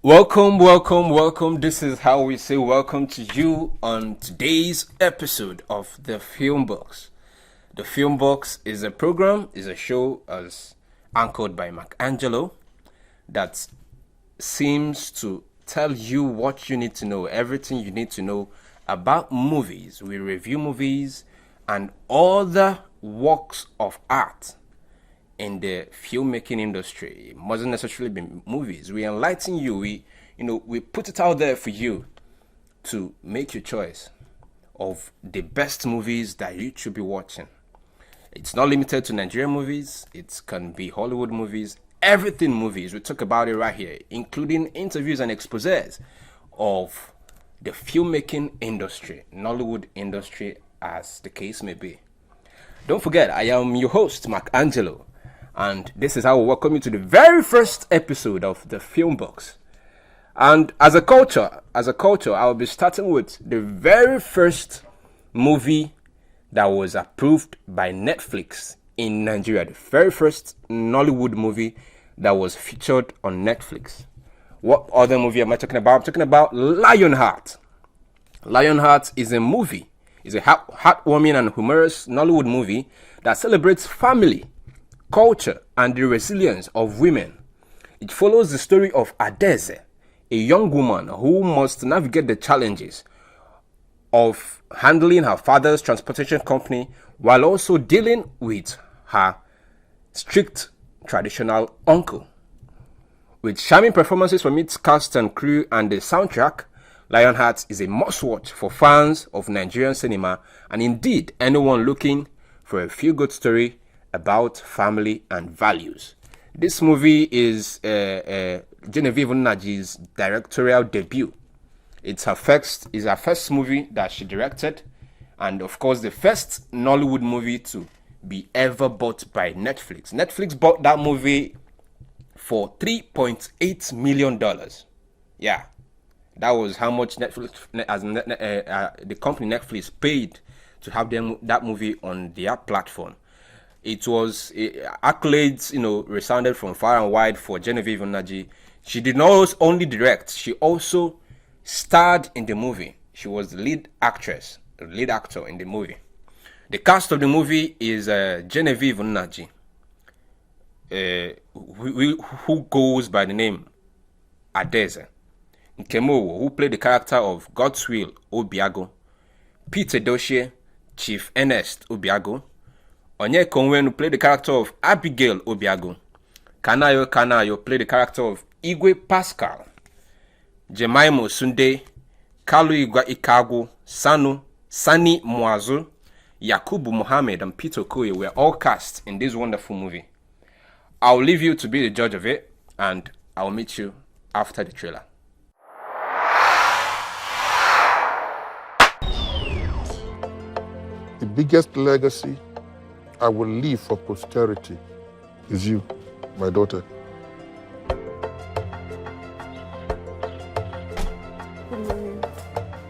Welcome. This is how we say welcome to you on today's episode of The Film Box. The Film Box is a show as anchored by Angelo that seems to tell you what you need to know, everything you need to know about movies. We review movies and other works of art in the filmmaking industry. It mustn't necessarily be movies. We enlighten you. We put it out there for you to make your choice of the best movies that you should be watching. It's not limited to Nigerian movies. It can be Hollywood movies, everything movies. We talk about it right here, including interviews and exposés of the filmmaking industry, Nollywood industry, as the case may be. Don't forget, I am your host, Angelo. And this is how we welcome you to the very first episode of The Film Box. And as a culture, I'll be starting with the very first movie that was approved by Netflix in Nigeria. The very first Nollywood movie that was featured on Netflix. What other movie am I talking about? I'm talking about Lionheart. Lionheart is a movie. It's a heartwarming and humorous Nollywood movie that celebrates family, culture, and the resilience of women. It follows the story of Adeze, a young woman who must navigate the challenges of handling her father's transportation company while also dealing with her strict traditional uncle. With charming performances from its cast and crew and the soundtrack, Lionheart is a must-watch for fans of Nigerian cinema and indeed anyone looking for a feel-good story about family and values. This movie is Genevieve Nnaji's directorial debut. It's her first movie that she directed, and of course the first Nollywood movie to be ever bought by Netflix. Netflix bought that movie for $3.8 million. Yeah, that was how much Netflix, the company Netflix, paid to have that movie on their platform. It was accolades, resounded from far and wide for Genevieve Nnaji. She did not only direct; she also starred in the movie. She was the lead actor in the movie. The cast of the movie is Genevieve Nnaji, who goes by the name Adeze, Nkemowo, who played the character of Godswill Obiago, Peter Doshie, Chief Ernest Obiago, Onye Konwen, who played the character of Abigail Obiago, Kanayo played the character of Igwe Pascal, Jemaimo Sunde, Kalu Igwa Ikagu, Sani Mwazu, Yakubu Mohammed, and Peter Okoye were all cast in this wonderful movie. I'll leave you to be the judge of it, and I'll meet you after the trailer. The biggest legacy I will leave for posterity is you, my daughter.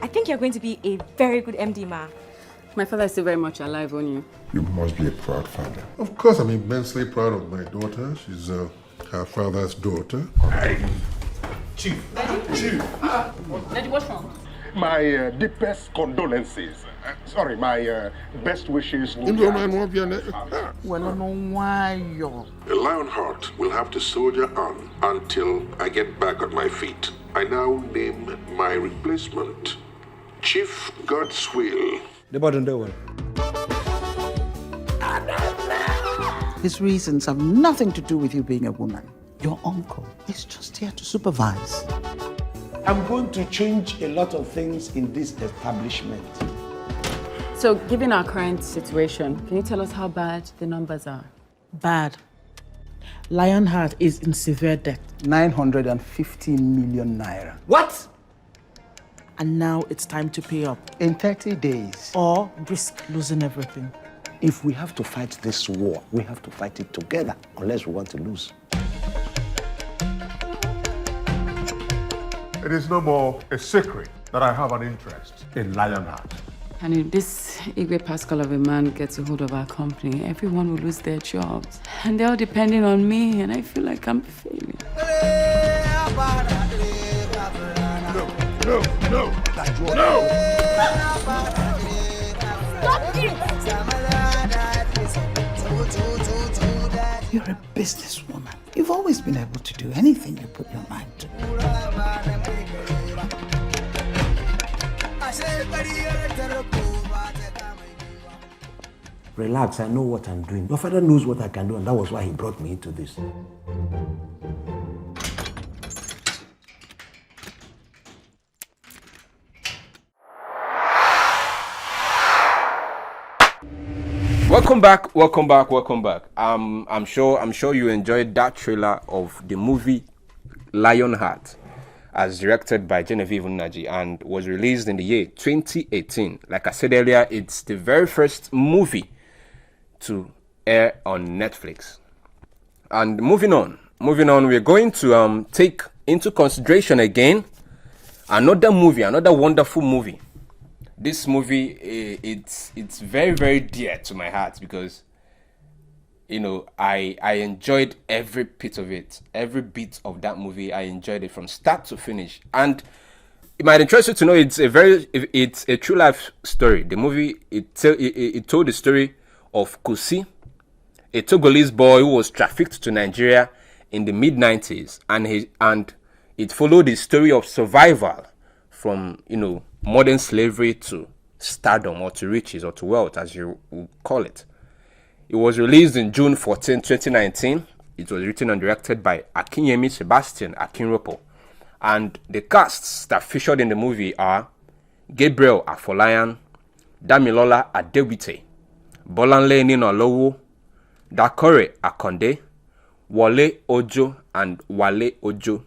I think you're going to be a very good MD, Ma. My father is still very much alive on you. You must be a proud father. Of course, I'm immensely proud of my daughter. She's her father's daughter. Chief. Daddy, what's wrong? My deepest condolences. My best wishes. A Lionheart will have to soldier on until I get back on my feet. I now name my replacement Chief Godswill. His reasons have nothing to do with you being a woman. Your uncle is just here to supervise. I'm going to change a lot of things in this establishment. So, given our current situation, can you tell us how bad the numbers are? Bad. Lionheart is in severe debt. 950 million naira. What? And now it's time to pay up. In 30 days. Or risk losing everything. If we have to fight this war, we have to fight it together, unless we want to lose. It is no more a secret that I have an interest in Lionheart. And if this Igwe Pascal of a man gets a hold of our company, everyone will lose their jobs. And they're all depending on me, and I feel like I'm failing. No, no, no! You're a businesswoman. You've always been able to do anything you put your mind to. Relax, I know what I'm doing. Your father knows what I can do, and that was why he brought me into this. Welcome back, welcome back, welcome back. I'm sure you enjoyed that trailer of the movie Lionheart, as directed by Genevieve Nnaji and was released in the year 2018. Like I said earlier, it's the very first movie to air on Netflix. And moving on, we're going to take into consideration again another wonderful movie. This movie, it's very, very dear to my heart because, you know, I enjoyed every bit of it. Every bit of that movie, I enjoyed it from start to finish. And it might interest you to know it's a true life story. The movie, it told the story of Kusi, a Togolese boy who was trafficked to Nigeria in the mid-90s, and it followed the story of survival from, you know, modern slavery to stardom, or to riches, or to wealth, as you would call it. It was released in June 14, 2019. It was written and directed by Akinyemi Sebastian Akinropo. And the casts that featured in the movie are Gabriel Afolayan, Damilola Adewite, Bolanle Ninolowo, Dakore Akonde, Wale Ojo and Wale Ojo,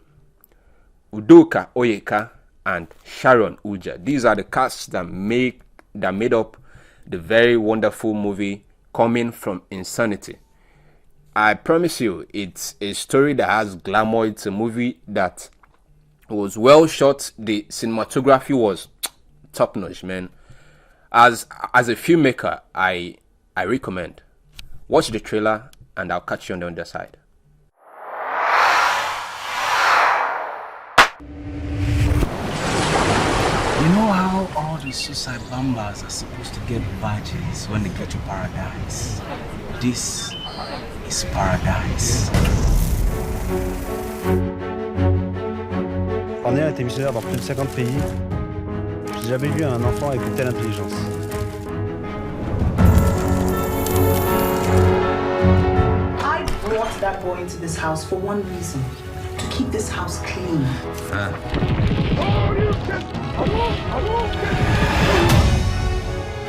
Udoka Oyeka, and Sharon Uja. These are the casts that made up the very wonderful movie Coming from Insanity. I promise you, it's a story that has glamour. It's a movie that was well shot. The cinematography was top notch, man. As a filmmaker, I recommend. Watch the trailer and I'll catch you on the other side. You know how all the suicide bombers are supposed to get badges when they get to paradise? This is paradise. Corneille a été missionnaire dans plus de 50 pays. J'ai jamais vu un enfant avec une telle intelligence. I brought that boy into this house for one reason. To keep this house clean.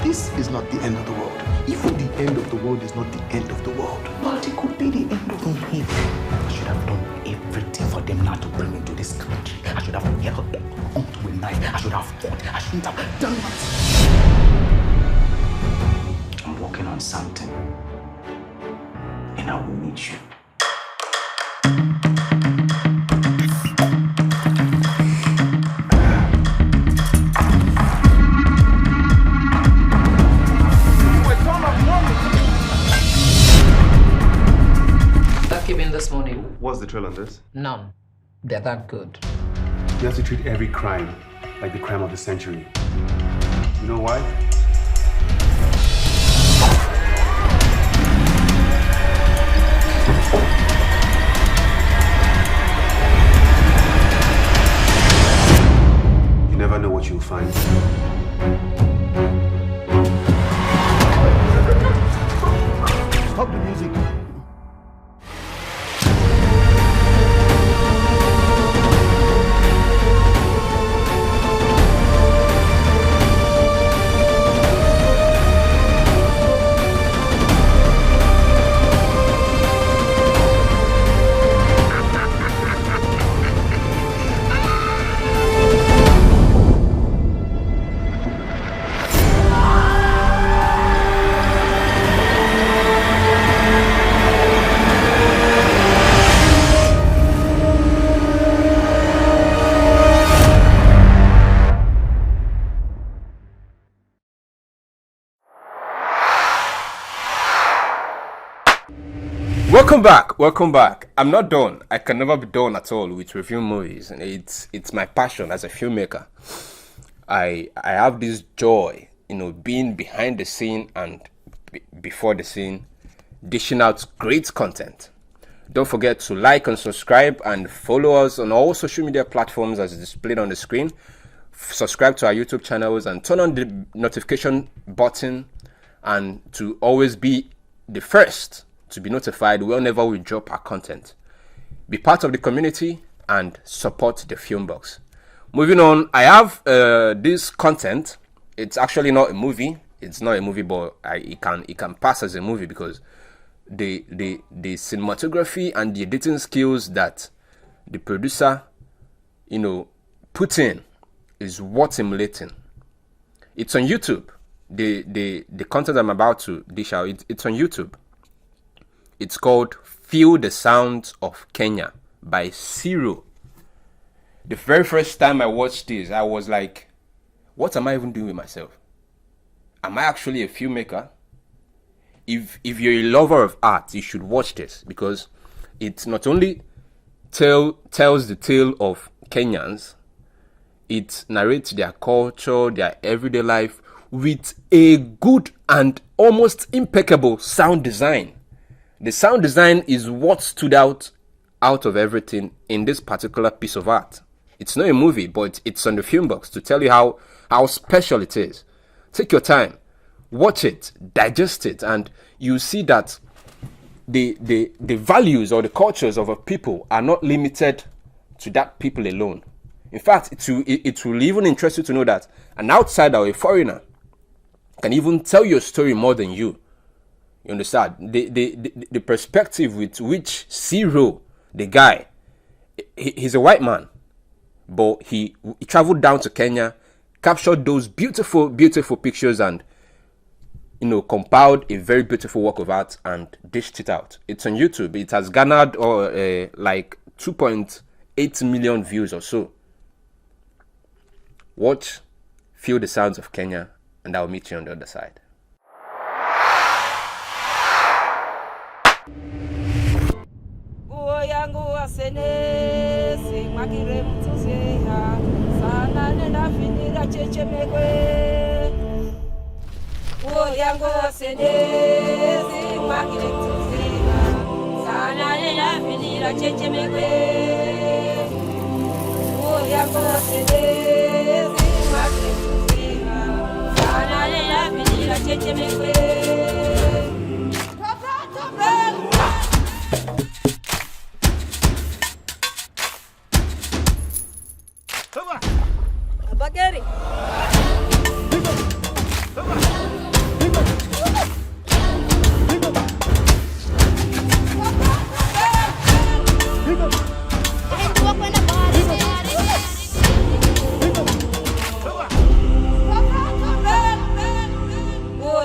This is not the end of the world. Even the end of the world is not the end of the world. But it could be the end of the world. I should have done everything for them not to bring me to this country. I should have held them onto a knife. I should have fought. I shouldn't have done that. I'm working on something. And I will need you. This morning. What's the trail on this? None. They're that good. You have to treat every crime like the crime of the century. You know why? You never know what you'll find. Stop the music. Welcome back. I'm not done. I can never be done at all with reviewing movies. It's my passion as a filmmaker. I have this joy, being behind the scene and before the scene, dishing out great content. Don't forget to like and subscribe and follow us on all social media platforms as displayed on the screen. Subscribe to our YouTube channels and turn on the notification button, and to always be the first to be notified whenever we drop our content. Be part of the community and support the Filmbox. Moving on, I have this content. It's actually not a movie. It's not a movie, but it can pass as a movie because the cinematography and the editing skills that the producer, put in is what's emulating. It's on YouTube. The content I'm about to dish out, it's on YouTube. It's called Feel the Sounds of Kenya by Zero. The very first time I watched this, I was like, what am I even doing with myself? Am I actually a filmmaker? If you're a lover of art, you should watch this, because it not only tells the tale of Kenyans, it narrates their culture, their everyday life with a good and almost impeccable sound design. The sound design is what stood out of everything in this particular piece of art. It's not a movie, but it's on the Filmbox to tell you how special it is. Take your time, watch it, digest it, and you see that the values or the cultures of a people are not limited to that people alone. In fact, it will even interest you to know that an outsider or a foreigner can even tell your story more than you. You understand? The perspective with which Zero, the guy, he's a white man, but he traveled down to Kenya, captured those beautiful, beautiful pictures, and compiled a very beautiful work of art and dished it out. It's on YouTube. It has garnered like 2.8 million views or so. Watch, Feel the Sounds of Kenya, and I'll meet you on the other side.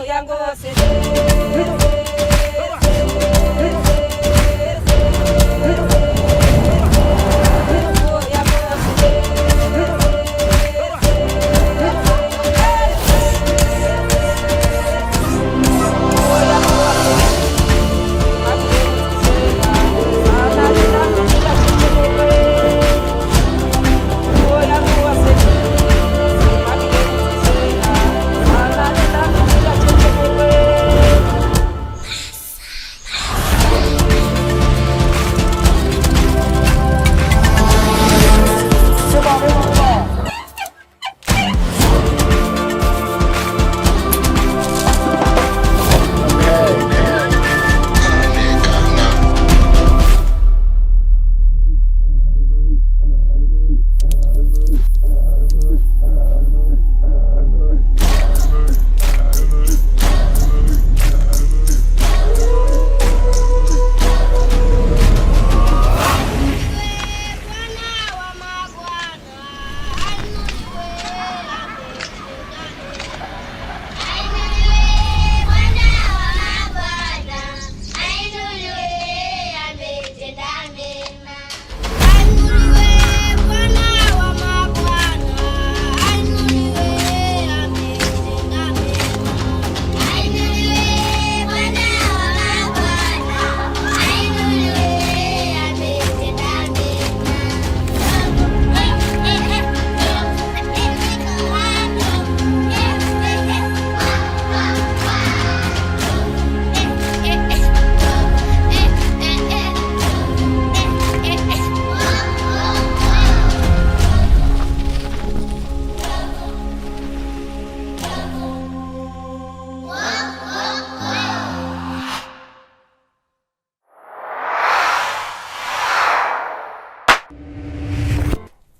Yango,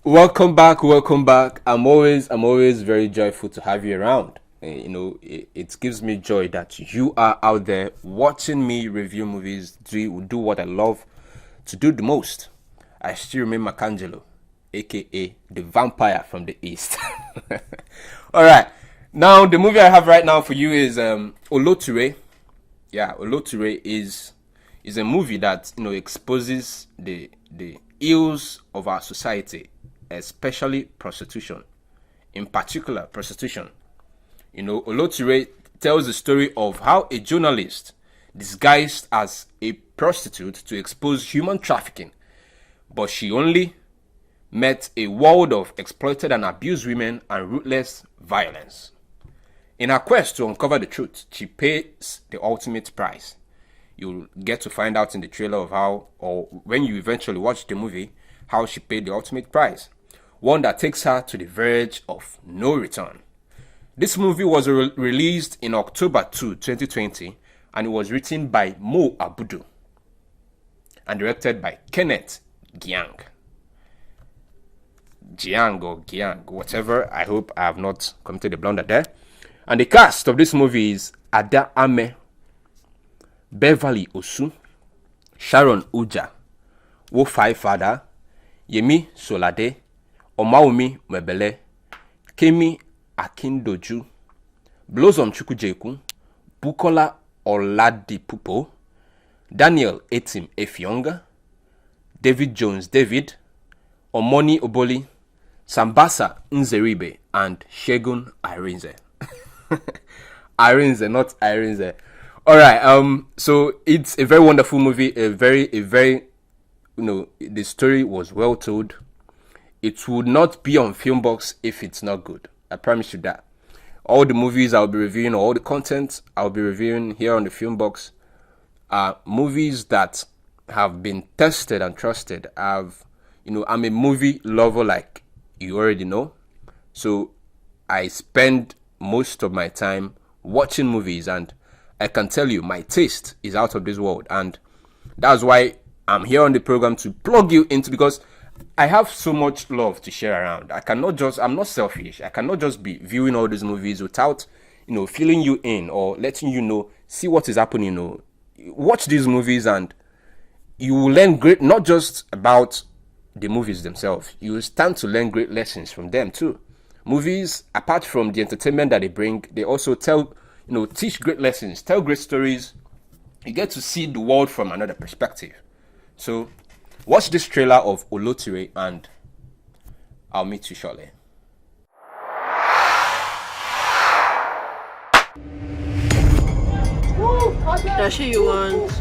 Welcome back. I'm always very joyful to have you around. It gives me joy that you are out there watching me review movies, do what I love to do the most. I still remain Macangelo, aka the vampire from the east. All right, now the movie I have right now for you is Oloture. Yeah, Oloture is a movie that exposes the ills of our society, especially prostitution. In particular, prostitution. Oloture tells the story of how a journalist disguised as a prostitute to expose human trafficking, but she only met a world of exploited and abused women and ruthless violence. In her quest to uncover the truth, she pays the ultimate price. You'll get to find out in the trailer of how, or when you eventually watch the movie, how she paid the ultimate price. One that takes her to the verge of no return. This movie was released in October 2, 2020, and it was written by Mo Abudu and directed by Kenneth Giang. Giang, whatever. I hope I have not committed a blunder there. And the cast of this movie is Ada Ame, Beverly Osu, Sharon Uja, Wofai Fada, Yemi Solade, Omaomi Mebele, Kemi Akindoju, Blossom Chukwujeku, Bukola Oladipupo, Daniel Etim Efyonga, David Jones David, Omoni Oboli, Sambasa Nzeribe, and Shegun Irinze. Irinze, not Irinze. Alright, so it's a very wonderful movie, a very, the story was well told. It would not be on Filmbox if it's not good. I promise you that. All the movies I'll be reviewing, all the content I'll be reviewing here on the Filmbox are movies that have been tested and trusted. I'm a movie lover, like you already know. So I spend most of my time watching movies, and I can tell you my taste is out of this world. And that's why I'm here on the program to plug you into, because I have so much love to share around. I'm not selfish. I cannot just be viewing all these movies without, filling you in or letting you know, see what is happening, watch these movies and you will learn great, not just about the movies themselves. You will stand to learn great lessons from them too. Movies, apart from the entertainment that they bring, they also teach great lessons, tell great stories. You get to see the world from another perspective. So watch this trailer of Oloture and I'll meet you shortly. That's what you want.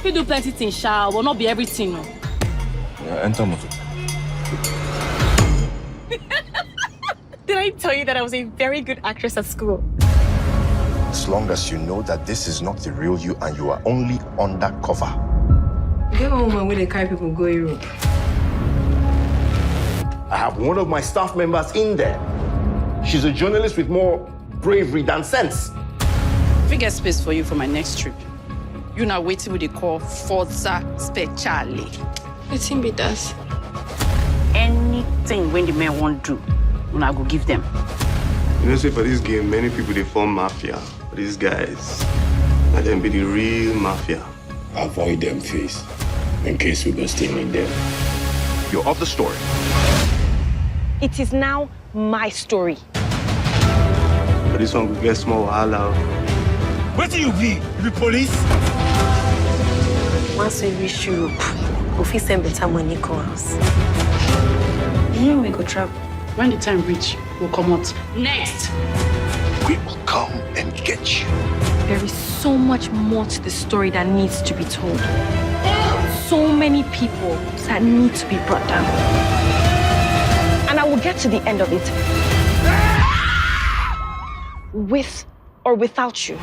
You do plenty things, Sha, will not be everything. No. Yeah, enter motor. Did I tell you that I was a very good actress at school? As long as you know that this is not the real you and you are only undercover. Get one woman where they carry people go Europe. I have one of my staff members in there. She's a journalist with more bravery than sense. If we get space for you for my next trip, you now waiting with the call Forza Speciale. Let's be that. Anything when the men want to do, when I go give them. Say for this game, many people they form mafia. But these guys, let them be the real mafia. Avoid them face, in case we go still in them. You're off the story. It is now my story. But this one will get small wahala. What do you be? You be police? Once we reach Europe, we'll fit send better money come house. We go travel. When the time reach, we'll come out. Next! We will come and get you. There is so much more to the story that needs to be told. So many people that need to be brought down. And I will get to the end of it. With or without you.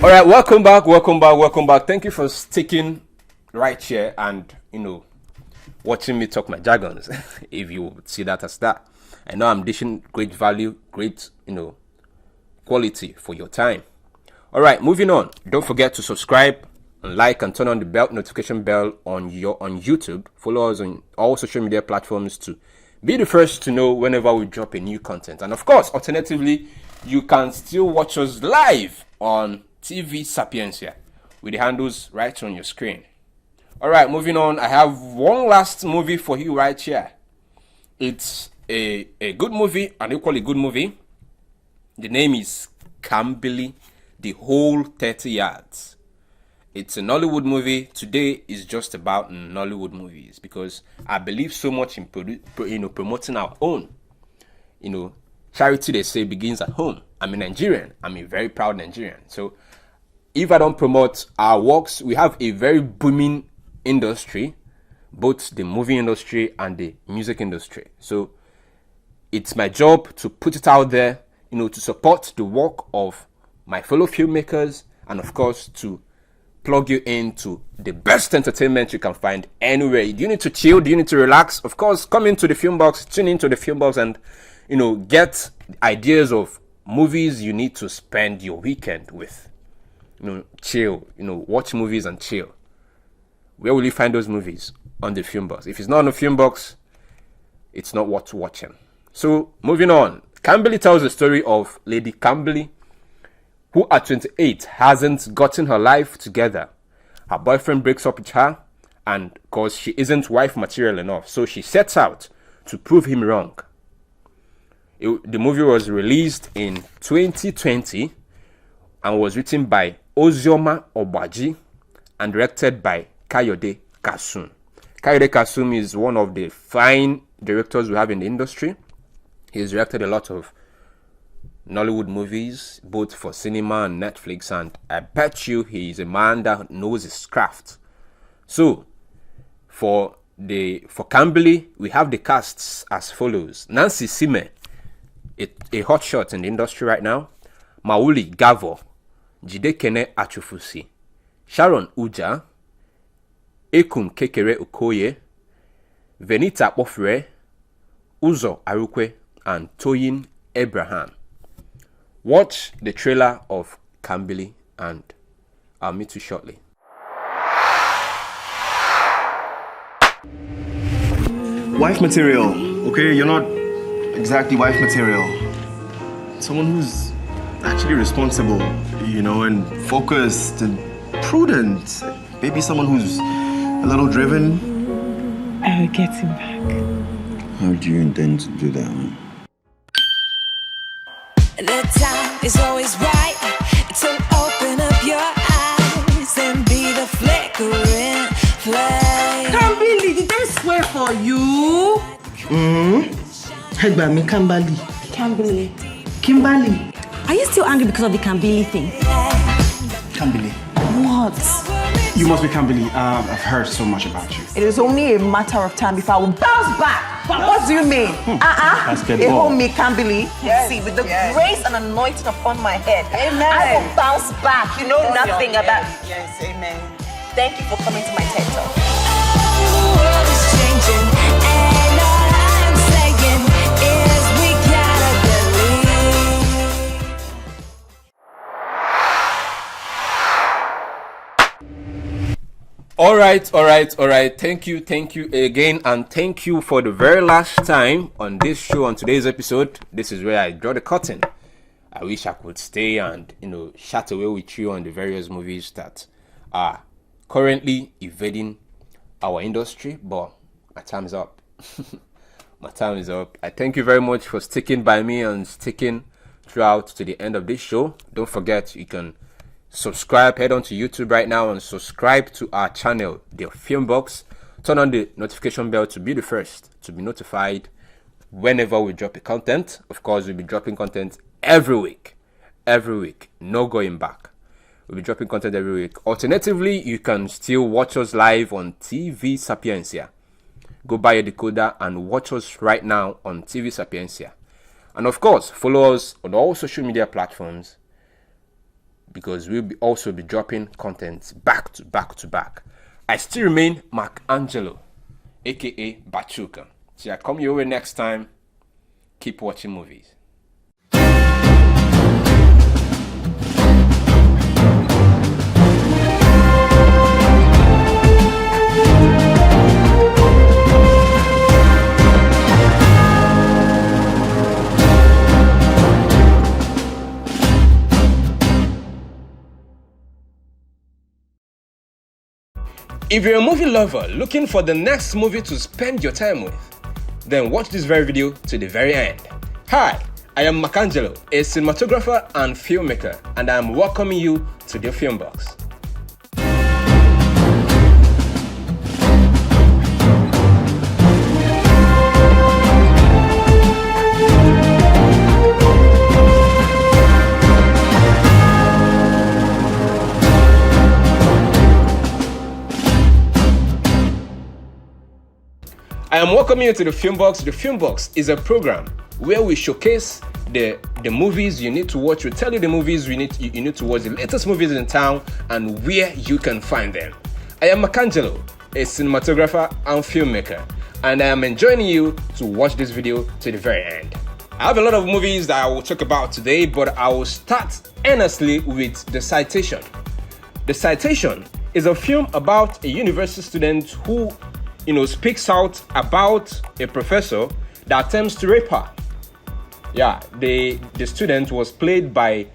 All right, welcome back. Thank you for sticking right here and watching me talk my jargons, if you would see that as that. I know I'm dishing great value, great, quality for your time. All right, moving on. Don't forget to subscribe and like and turn on the notification bell on YouTube. Follow us on all social media platforms to be the first to know whenever we drop a new content. And of course, alternatively, you can still watch us live on TV Sapiencia with the handles right on your screen. All right, moving on. I have one last movie for you right here. It's a good movie, an equally good movie. The name is Kambili, The Whole 30 Yards. It's a Nollywood movie. Today is just about Nollywood movies because I believe so much in promoting our own. Charity, they say, begins at home. I'm a Nigerian. I'm a very proud Nigerian. So if I don't promote our works, we have a very booming industry, both the movie industry and the music industry. So it's my job to put it out there, to support the work of my fellow filmmakers and of course to plug you into the best entertainment you can find anywhere. Do you need to chill? Do you need to relax? Of course, come into the film box, tune into the film box and, get ideas of movies you need to spend your weekend with. Chill, watch movies and chill. Where will you find those movies? On the film box. If it's not on the film box, it's not worth watching. So, moving on. Kambili tells the story of Lady Kambili, who at 28 hasn't gotten her life together. Her boyfriend breaks up with her, and because she isn't wife material enough, so she sets out to prove him wrong. The movie was released in 2020 and was written by Ozioma Obaji and directed by Kayode Kasum. Kayode Kasum is one of the fine directors we have in the industry. He has directed a lot of Nollywood movies, both for cinema and Netflix, and I bet you he is a man that knows his craft. So, for Kambili, we have the casts as follows: Nancy Sime, a hot shot in the industry right now; Mauli Gavo, Jidekene Achufusi, Sharon Uja, Ekum Kekere Okoye, Venita Ofre, Uzo Arukwe, and Toyin Abraham. Watch the trailer of Kambili and I'll meet you shortly. Wife material, okay? You're not exactly wife material. Someone who's actually responsible, and focused and prudent. Maybe someone who's a little driven. I will get him back. How do you intend to do that? The time is always right to open up your eyes and be the flickering flame. Kambili, did I swear for you? Hegbami Kambali. Kimbali. Are you still angry because of the Kambili thing? Kambili. What? You must be Kambili. I've heard so much about you. It is only a matter of time before I will bounce back. What do you mean? Basketball. A home me Kambili. See, with the grace and anointing upon my head, Amen. I will bounce back. You know nothing about. Yes, amen. Thank you for coming to my TED Talk. The world is changing, and all I'm saying is we gotta believe. All right. Thank you again, and thank you for the very last time on this show. On today's episode, this is where I draw the curtain. I wish I could stay and chat away with you on the various movies that are currently evading our industry, but my time is up. My time is up. I thank you very much for sticking by me and sticking throughout to the end of this show. Don't forget, you can subscribe. Head on to YouTube right now and subscribe to our channel, The Film Box. Turn on the notification bell to be the first to be notified whenever we drop a content. Of course, we'll be dropping content every week. No going back. We'll be dropping content every week. Alternatively, you can still watch us live on TV Sapiencia. Go buy a decoder and watch us right now on TV Sapiencia. And of course, follow us on all social media platforms, because we'll also be dropping content back to back. I still remain Mark Angelo, aka Bachuka. So I come your way next time. Keep watching movies. If you're a movie lover looking for the next movie to spend your time with, then watch this very video to the very end. Hi, I am Macangelo, a cinematographer and filmmaker, and I am welcoming you to the Film Box. I am welcoming you to the Film Box. The Film Box is a program where we showcase the movies you need to watch. We tell you the movies you need to watch, the latest movies in town, and where you can find them. I am Macangelo, a cinematographer and filmmaker, and I am enjoining you to watch this video to the very end. I have a lot of movies that I will talk about today, but I will start earnestly with The Citation. The Citation is a film about a university student who speaks out about a professor that attempts to rape her. Yeah, the student was played by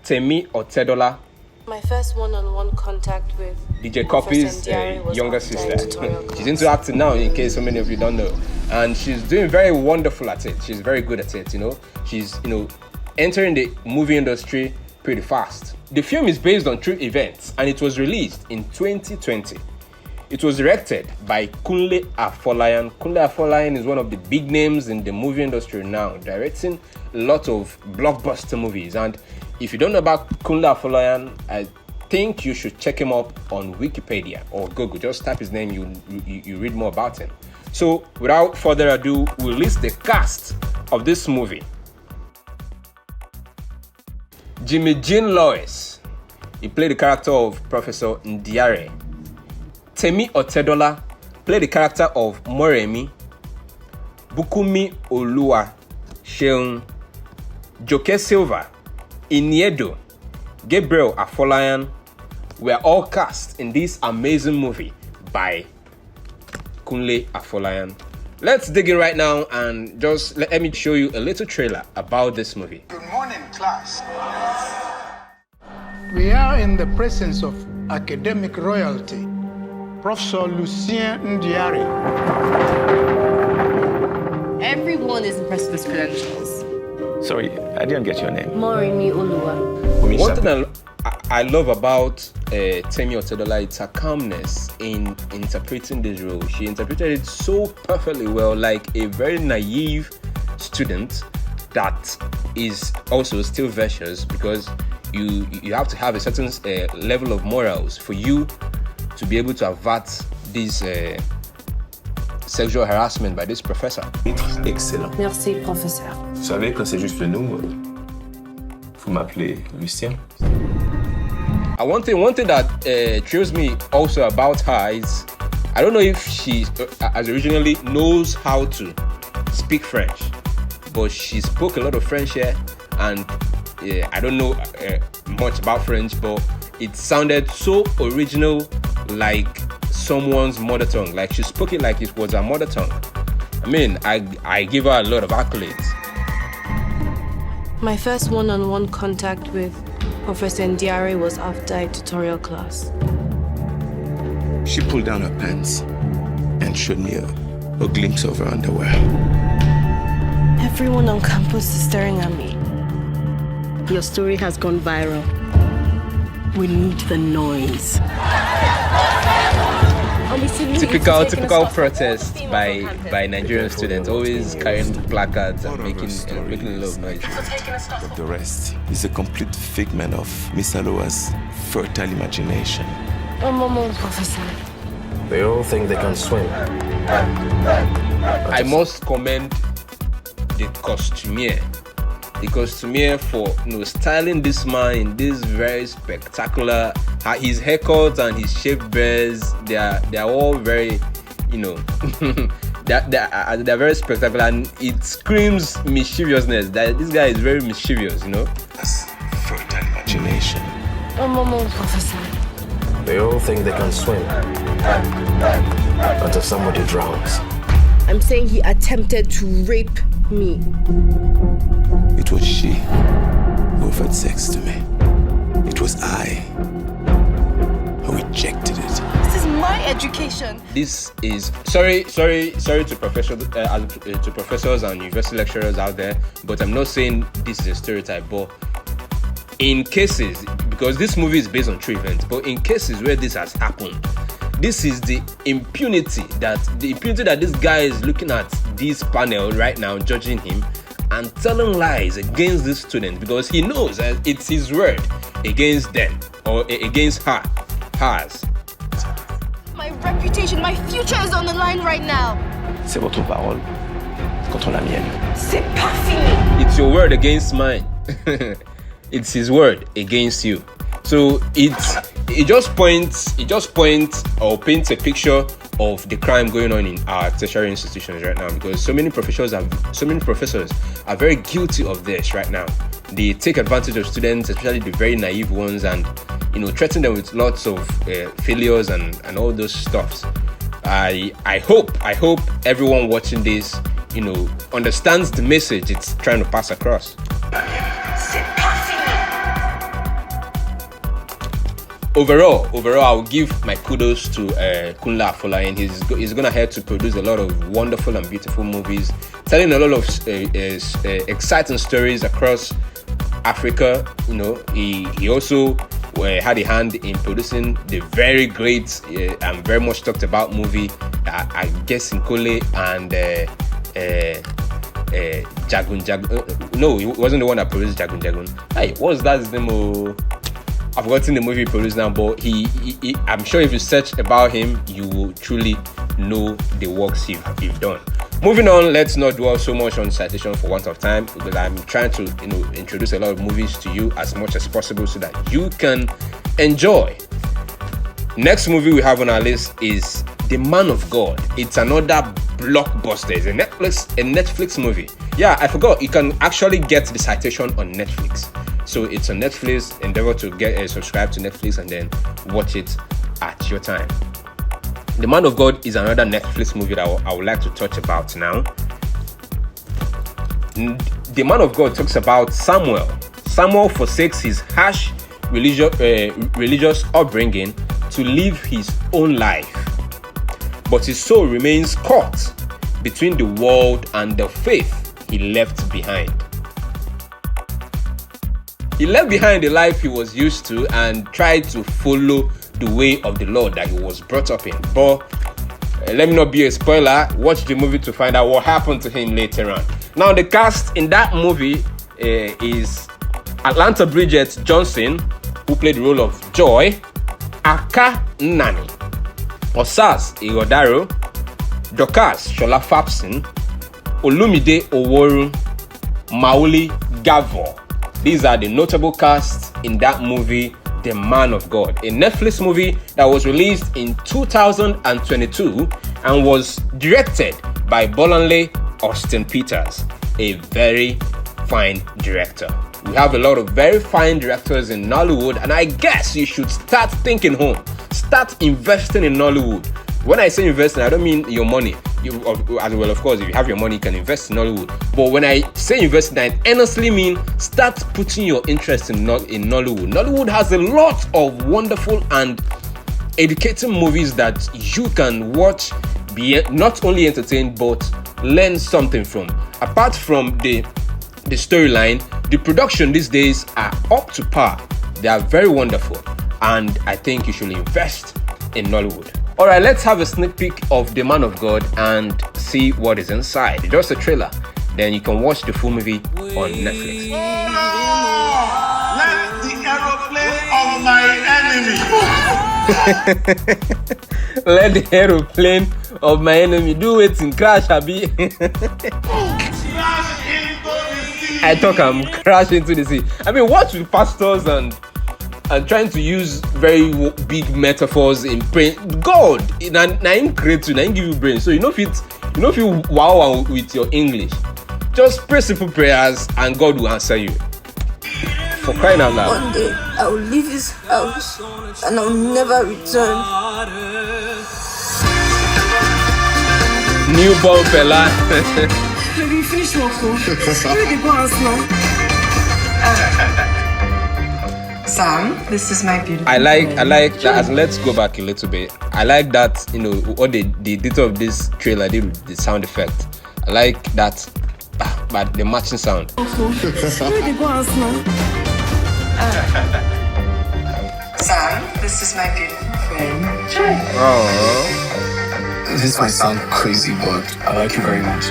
Temi Otedola. My first one-on-one contact with DJ Copy's younger sister. She's into acting now, in case so many of you don't know. And she's doing very wonderful at it. She's very good at it, She's, entering the movie industry pretty fast. The film is based on true events, and it was released in 2020. It was directed by Kunle Afolayan. Kunle Afolayan is one of the big names in the movie industry now, directing a lot of blockbuster movies. And if you don't know about Kunle Afolayan, I think you should check him up on Wikipedia or Google. Just type his name, you read more about him. So without further ado, we'll list the cast of this movie. Jimmy Jean Lois. He played the character of Professor Ndiare. Temi Otedola played the character of Moremi. Bukumi Olua Sheung. Joke Silva, Iniedo, Gabriel Afolayan were all cast in this amazing movie by Kunle Afolayan. Let's dig in right now and just let me show you a little trailer about this movie. Good morning, class. We are in the presence of academic royalty. Professor Lucien Ndiare. Everyone is impressed with his credentials. Sorry, I didn't get your name. Morimi Olua. One thing I love about Temi Otedola is her calmness in interpreting this role. She interpreted it so perfectly well, like a very naive student that is also still virtuous, because you have to have a certain level of morals for you to be able to avert this sexual harassment by this professor. Excellent. Merci, professeur. Vous savez, quand c'est juste nous, vous m'appelez Lucien. One thing that thrills me also about her is, I don't know if she, as originally, knows how to speak French, but she spoke a lot of French here, and I don't know much about French, but it sounded so original, like someone's mother tongue. Like she spoke it like it was her mother tongue. I mean, I give her a lot of accolades. My first one-on-one contact with Professor Ndiare was after a tutorial class. She pulled down her pants and showed me a glimpse of her underwear. Everyone on campus is staring at me. Your story has gone viral. We need the noise. Typical protest by Nigerian students, always carrying placards and making a lot of noise. But the rest is a complete figment of Miss Aloa's fertile imagination. Professor. They all think they can swim. I must commend the costumier. The costumier for styling this man in this very spectacular. His haircut and his shaved beards, they are all very you know, they're very spectacular, and it screams mischievousness. That this guy is very mischievous, you know. That's fertile imagination. Professor. They all think they can swim until somebody drowns. I'm saying he attempted to rape me. It was she who offered sex to me. It was I who rejected it. This is my education. This is sorry to professors and university lecturers out there, but I'm not saying this is a stereotype. But in cases, because this movie is based on true events, but in cases where this has happened, this is the impunity that this guy is looking at this panel right now, judging him and telling lies against this student, because he knows that it's his word against them or against hers. My reputation, my future is on the line right now. C'est votre parole contre la mienne. C'est pas fini. It's your word against mine. It's his word against you. So it just points or paints a picture of the crime going on in our tertiary institutions right now, because so many professors are very guilty of this right now. They take advantage of students, especially the very naive ones, and you know, threaten them with lots of failures and all those stuffs. I hope everyone watching this, you know, understands the message it's trying to pass across. Overall, I'll give my kudos to Kunle Afolayan. He's gonna have to produce a lot of wonderful and beautiful movies, telling a lot of exciting stories across Africa. You know, he also had a hand in producing the very great and very much talked about movie, I guess, Nkole and Jagun. No, he wasn't the one that produced Jagun. Hey, what's that his name? I've forgotten the movie he produced now, but he I'm sure if you search about him, you will truly know the works he's done. Moving on, let's not dwell so much on Citation for want of time, because I'm trying to, you know, introduce a lot of movies to you as much as possible so that you can enjoy. Next movie we have on our list is The Man of God. It's another blockbuster. It's a Netflix movie. Yeah, I forgot. You can actually get the Citation on Netflix. So it's on Netflix. Endeavor to get subscribe to Netflix and then watch it at your time. The Man of God is another Netflix movie that I would like to touch about now. The Man of God talks about Samuel. Samuel forsakes his harsh religious upbringing to live his own life, but his soul remains caught between the world and the faith he left behind. He left behind the life he was used to and tried to follow the way of the Lord that he was brought up in. But let me not be a spoiler. Watch the movie to find out what happened to him later on. Now, the cast in that movie is Atlanta Bridget Johnson, who played the role of Joy, Aka Nani, Osas Igodaro, Dorcas Shola Fapson, Olumide Oworu, Mauli Gavor. These are the notable casts in that movie, The Man of God, a Netflix movie that was released in 2022 and was directed by Bolanle Austin Peters, a very fine director. We have a lot of very fine directors in Nollywood, and I guess you should start thinking home. Start investing in Nollywood. When I say investing, I don't mean your money. As well, of course, if you have your money, you can invest in Nollywood. But when I say investing, I honestly mean start putting your interest in Nollywood. Nollywood has a lot of wonderful and educating movies that you can watch, be not only entertained but learn something from. Apart from the storyline, the production these days are up to par. They are very wonderful, and I think you should invest in Nollywood. Alright, let's have a sneak peek of The Man of God and see what is inside. Just a trailer, then you can watch the full movie on Netflix. Let the aeroplane of my enemy. Let the aeroplane of my enemy do it in crash, Abi. I talk I'm crash into the sea. I mean, what will pastors and and trying to use very big metaphors in brain. God, na him create you, na him give you brain. So you know if you wow with your English, just pray simple prayers and God will answer you. For crying out loud. One day I will leave this house and I will never return. Newborn fella. Baby, finish work. Where they go and now? Sam, this is my beautiful. I like that. As let's go back a little bit. I like that, you know, what the editor of this trailer did with the sound effect. I like that, but the matching sound. Where they go and now? Sam, this is my beautiful friend. Oh. This might sound crazy, but I like you very much.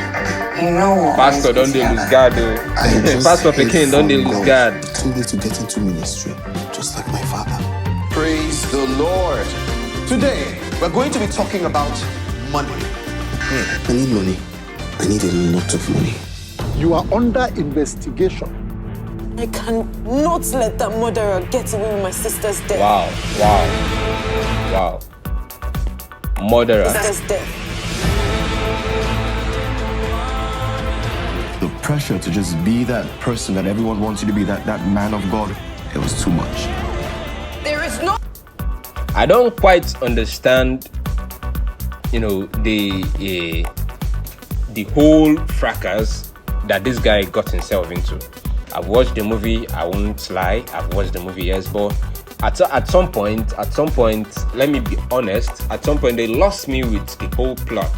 You know what? Pastor, don't they lose God, though. Pastor Pekin, don't they lose God. Too late to get into ministry, just like my father. Praise the Lord. Today, we're going to be talking about money. I need money. I need a lot of money. You are under investigation. I cannot let that murderer get away with my sister's death. Wow. Murderer. Sister's death. The pressure to just be that person that everyone wants you to be, that man of God, it was too much. There is no... I don't quite understand, you know, the whole fracas that this guy got himself into. I've watched the movie, I won't lie, I've watched the movie, yes, but at some point, let me be honest, at some point they lost me with the whole plot.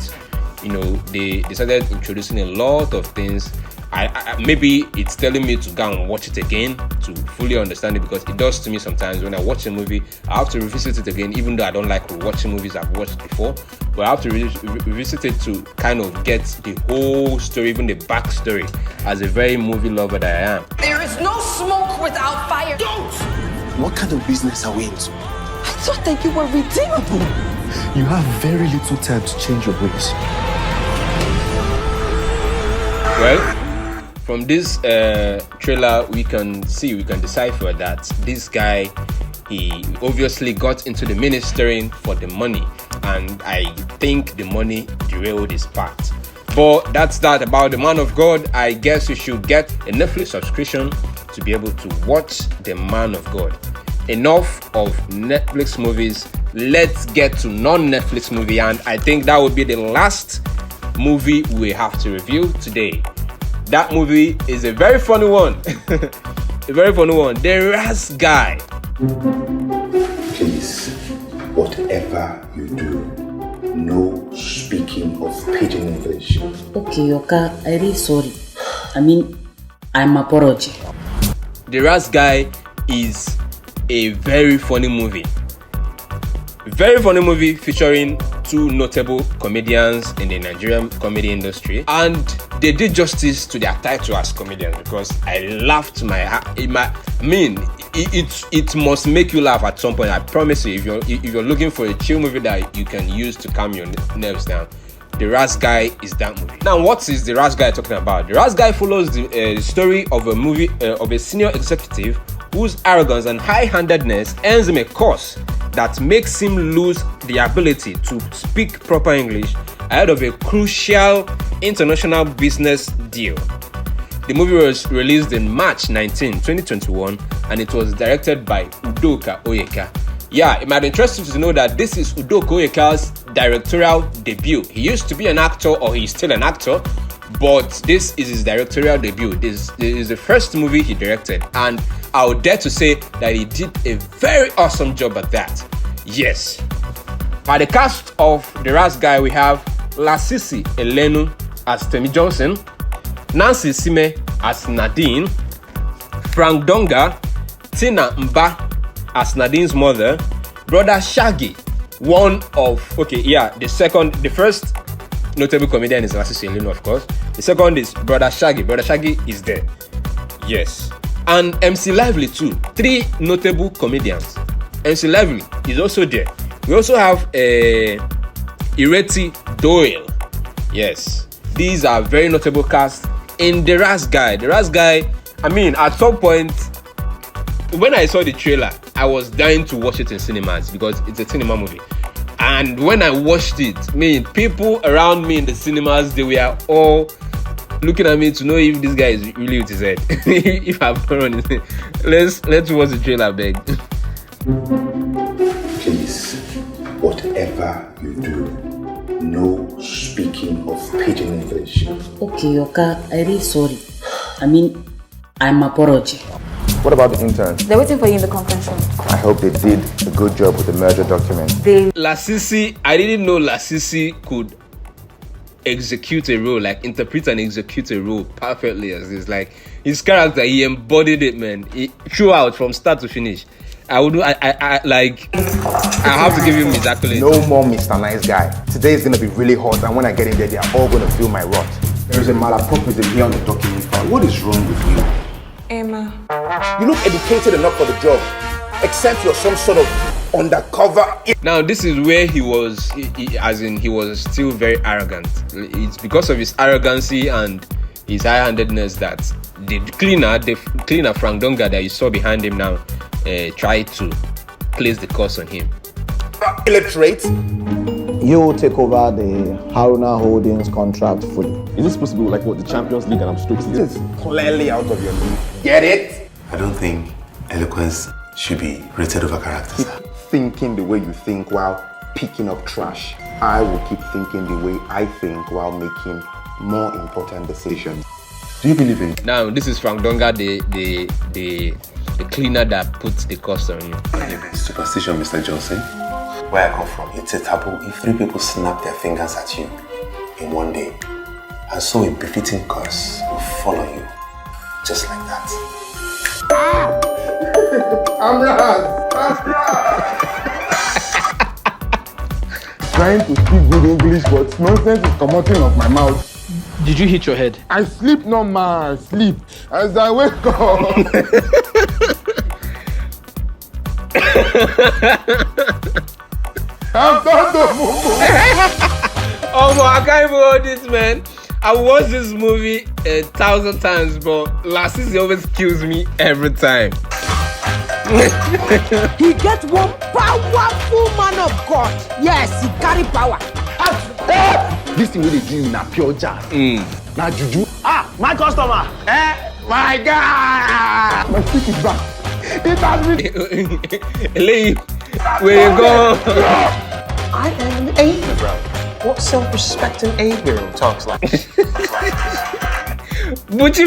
You know, they started introducing a lot of things. I maybe it's telling me to go and watch it again to fully understand it, because it does to me sometimes. When I watch a movie, I have to revisit it again, even though I don't like watching movies I've watched before. But I have to revisit it to kind of get the whole story, even the backstory, as a very movie lover that I am. There is no smoke without fire. Don't! What kind of business are we into? I thought that you were redeemable. You have very little time to change your ways. Well, from this trailer, we can decipher that this guy, he obviously got into the ministering for the money, and I think the money derailed his path. But that's that about the man of God. I guess you should get a Netflix subscription to be able to watch the man of God. Enough of Netflix movies. Let's get to non-Netflix movie, and I think that would be the last movie we have to review today. That movie is a very funny one. A very funny one. The Razz Guy. Please, whatever you do, no speaking of pidgin English. Okay, Oka, I'm really sorry. I'm apology. The Razz Guy is a very funny movie. Very funny movie featuring two notable comedians in the Nigerian comedy industry, and they did justice to their title as comedians, because I laughed it must make you laugh at some point. I promise you, if you're looking for a chill movie that you can use to calm your nerves down, The Razz Guy is that movie. Now, what is The Razz Guy talking about? The Razz Guy follows the story of a senior executive whose arrogance and high-handedness earns him a course that makes him lose the ability to speak proper English ahead of a crucial international business deal. The movie was released in March 19, 2021, and it was directed by Udoka Oyeka. Yeah, it might interest you to know that this is Udoka Oyeka's directorial debut. He used to be an actor, or he's still an actor, but this is his directorial debut. This is the first movie he directed, and I would dare to say that he did a very awesome job at that. Yes. By the cast of The Razz Guy, we have Lasisi Elenu as Temi Johnson, Nancy Sime as Nadine, Frank Donga, Tina Mba as Nadine's mother, Brother Shaggy, the first notable comedian is Lasisi Elenu, of course. The second is Brother Shaggy. Brother Shaggy is there. Yes. And MC Lively too. 3 notable comedians. MC Lively is also there. We also have Ireti Doyle. Yes. These are very notable casts in The Razz Guy. The Razz Guy, at some point, when I saw the trailer, I was dying to watch it in cinemas because it's a cinema movie. And when I watched it, people around me in the cinemas, they were all looking at me to know if this guy is really with his head. If I'm on his head. Let's watch the trailer, beg. Please, whatever you do, no speaking of pidgin English. Okay, Yoka, I'm really sorry. I'm apology. What about the interns? They're waiting for you in the conference room. I hope they did a good job with the merger document. Lasisi, I didn't know Lasisi could execute a role, like interpret and execute a role perfectly as this. Like his character, he embodied it, man. Throughout from start to finish. I have to give him his accolades. No more Mr. Nice Guy. Today is gonna be really hot, and when I get in there, they are all gonna feel my wrath. There is a malapropism here on the document file. What is wrong with you? Emma. You look educated enough for the job, except you're some sort of undercover. Now this is where he was, he was still very arrogant. It's because of his arrogancy and his high-handedness that the cleaner Frank Donga that you saw behind him now tried to place the curse on him. Illiterate. You take over the Haruna Holdings contract fully. Is this supposed to be like what the Champions League and I'm Stoke City? This is clearly out of your league. Get it? I don't think eloquence should be rated over character. Keep thinking the way you think while picking up trash. I will keep thinking the way I think while making more important decisions. Do you believe in? Now this is Frank Donga, the cleaner that puts the cost on you. Superstition, Mr. Johnson. Where I come from, it's a taboo if 3 people snap their fingers at you in one day, and so a befitting curse will follow you, just like that. I'm Razz. Trying to speak good English, but nonsense is coming out of my mouth. Did you hit your head? I sleep normal, sleep. As I wake up. I'm done the movie. Oh my, I can't even hold this, man. I watched this movie 1,000 times, but Lasisi always kills me every time. He gets one powerful man of God. Yes, he carry power. This thing really do na pure jazz. Now juju. My customer. My God. My stick is back. It has been. Leave. Where you go? I am an 8-year-old. What self-respecting 8-year-old talks like? Buchi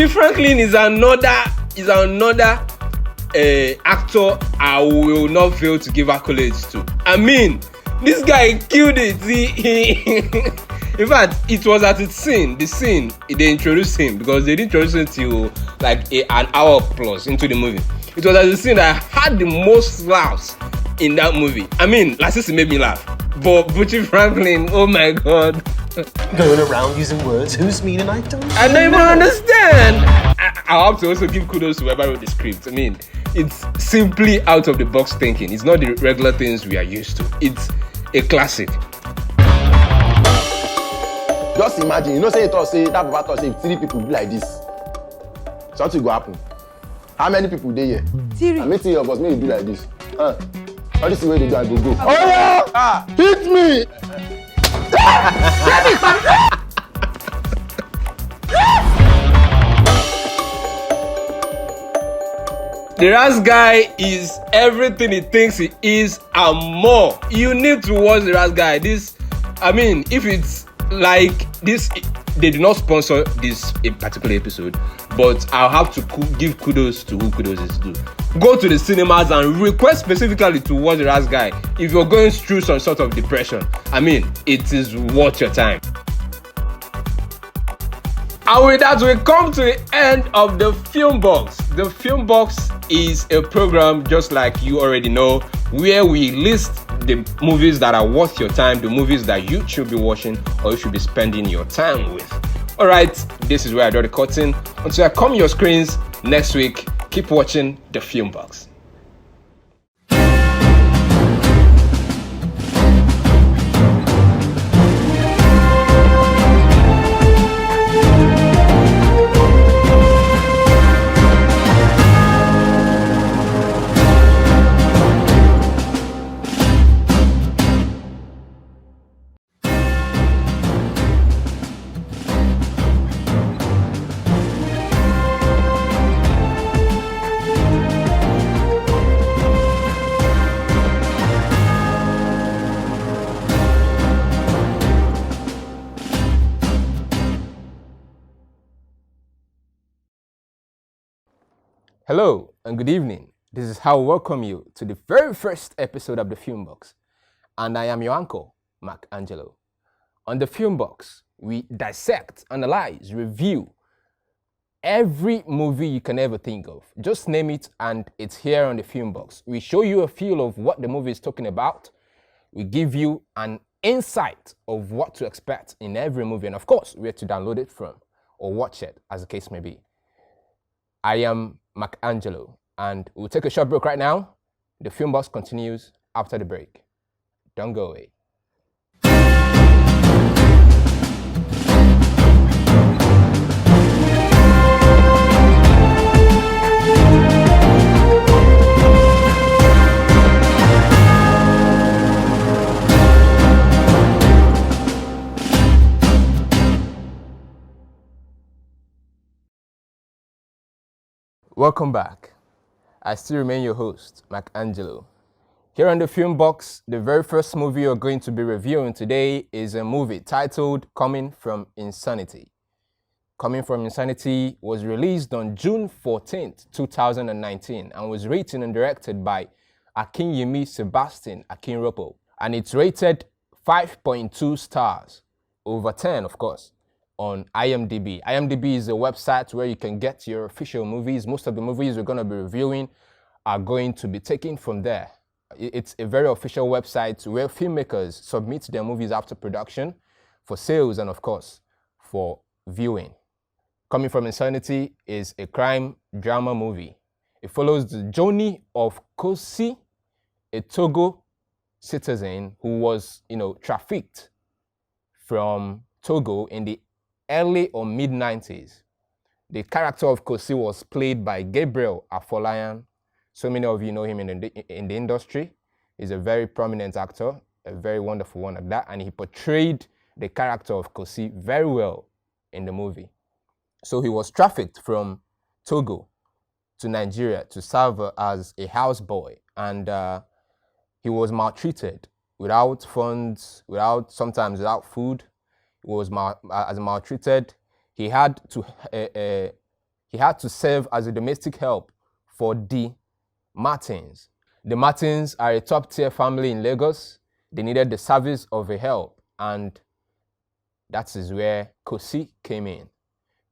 Franklin is another actor I will not fail to give accolades to. This guy killed it. In fact, it was at the scene they introduced him, because they didn't introduce him till like an hour plus into the movie. It was at the scene that I had the most laughs in that movie. Lasisi made me laugh, but Buchi Franklin, oh my God. Going around using words whose meaning I don't I don't even understand. I have to also give kudos to whoever wrote the script. It's simply out of the box thinking. It's not the regular things we are used to. It's a classic. Just imagine, say that Baba thought say 3 people be like this. Something will happen. How many people there here? 3. I mean, 3 of us may be like this. All this is where they do, I go. Oh yeah! Hit me! The Razz Guy is everything he thinks he is and more. You need to watch the Razz Guy. If it's like this, they do not sponsor this particular episode, but I'll have to give kudos to who kudos is due. Go to the cinemas and request specifically to watch the Razz Guy if you're going through some sort of depression. It is worth your time. And with that, we come to the end of the Film Box. The Film Box is a program, just like you already know, where we list the movies that are worth your time, the movies that you should be watching or you should be spending your time with. Alright, this is where I draw the curtain. Until I come your screens next week, keep watching the Film Box. Hello and good evening. This is how I welcome you to the very first episode of the Film Box. And I am your uncle, Mark Angelo. On the Film Box, we dissect, analyze, review every movie you can ever think of. Just name it and it's here on the Film Box. We show you a feel of what the movie is talking about. We give you an insight of what to expect in every movie, and of course, where to download it from or watch it, as the case may be. I am Mark Angelo, and we'll take a short break right now. The Film Box continues after the break. Don't go away. Welcome back. I still remain your host, Mark Angelo. Here on the Film Box, the very first movie we're going to be reviewing today is a movie titled Coming from Insanity. Coming from Insanity was released on June 14th, 2019 and was written and directed by Akinyemi Sebastian Akinropo, and it's rated 5.2 stars, over 10 of course, on IMDb. IMDb is a website where you can get your official movies. Most of the movies we're going to be reviewing are going to be taken from there. It's a very official website where filmmakers submit their movies after production for sales and of course for viewing. Coming from Insanity is a crime drama movie. It follows the journey of Kosi, a Togo citizen who was, trafficked from Togo in the early or mid-90s. The character of Kosi was played by Gabriel Afolayan. So many of you know him in the industry. He's a very prominent actor, a very wonderful one at that, and he portrayed the character of Kosi very well in the movie. So he was trafficked from Togo to Nigeria to serve as a houseboy, and he was maltreated without funds, sometimes without food. He was maltreated. He had to serve as a domestic help for the Martins. The Martins are a top-tier family in Lagos. They needed the service of a help, and that is where Kosi came in.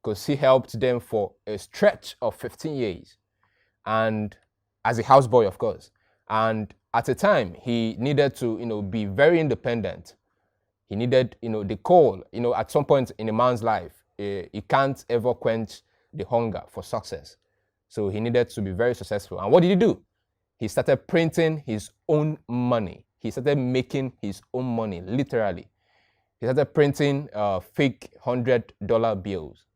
Kosi helped them for a stretch of 15 years, and as a houseboy, of course. And at a time, he needed to, be very independent. He needed, the call, at some point in a man's life, he can't ever quench the hunger for success. So he needed to be very successful. And what did he do? He started printing his own money. He started making his own money, literally. He started printing fake $100 bills.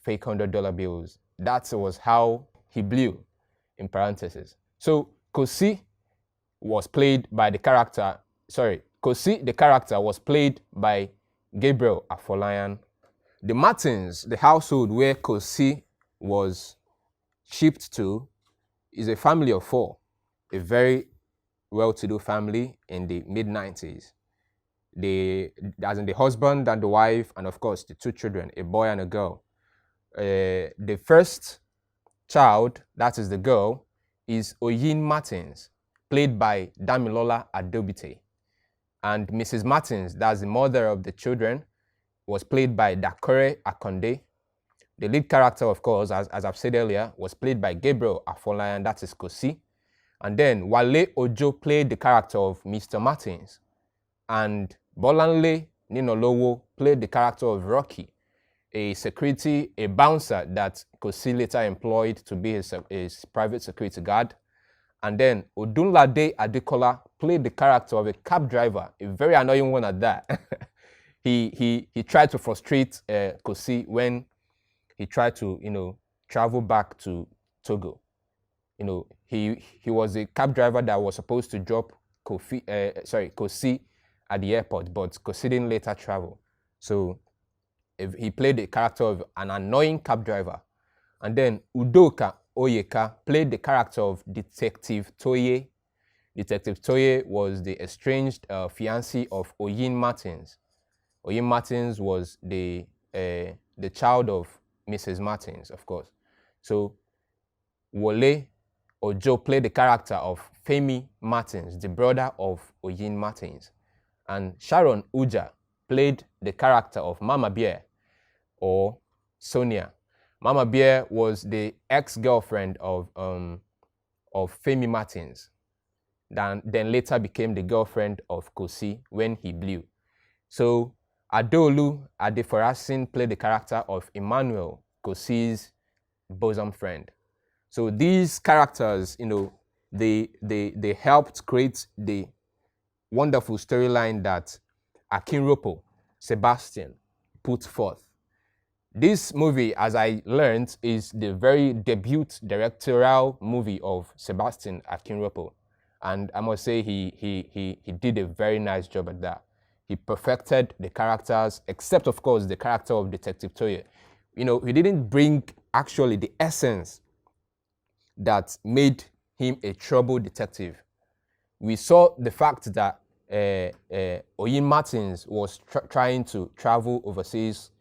Fake $100 bills. That was how he blew, in parentheses. So Kosi was played by Kosi, the character, was played by Gabriel Afolayan. The Martins, the household where Kosi was shipped to, is a family of four, a very well-to-do family in the mid-90s. As in the husband and the wife, and of course the two children, a boy and a girl. The first child, that is the girl, is Oyin Martins, played by Damilola Adobite. And Mrs. Martins, that's the mother of the children, was played by Dakore Akonde. The lead character, of course, as I've said earlier, was played by Gabriel Afolayan, that is Kosi. And then Wale Ojo played the character of Mr. Martins. And Bolanle Ninolowo played the character of Rocky, a bouncer that Kosi later employed to be his private security guard. And then Odunlade Adekola played the character of a cab driver, a very annoying one at that. He tried to frustrate Kosi when he tried to, travel back to Togo. He was a cab driver that was supposed to drop Kosi at the airport, but Kosi didn't later travel. So he played the character of an annoying cab driver. And then Udoka Oyeka played the character of Detective Toye. Detective Toye was the estranged fiancé of Oyin Martins. Oyin Martins was the child of Mrs. Martins, of course. So Wole Ojo played the character of Femi Martins, the brother of Oyin Martins. And Sharon Uja played the character of Mama Bear or Sonia. Mama Bear was the ex-girlfriend of Femi Martins, then later became the girlfriend of Kosi when he blew. So Adeolu Adefarasin played the character of Emmanuel, Kosi's bosom friend. So these characters, you know, they helped create the wonderful storyline that Akinropo, Sebastian, put forth. This movie, as I learned, is the very debut directorial movie of Sebastian Akinropo. And I must say he did a very nice job at that. He perfected the characters, except of course the character of Detective Toye. You know, he didn't bring actually the essence that made him a troubled detective. We saw the fact that Oyin Martins was trying to travel overseas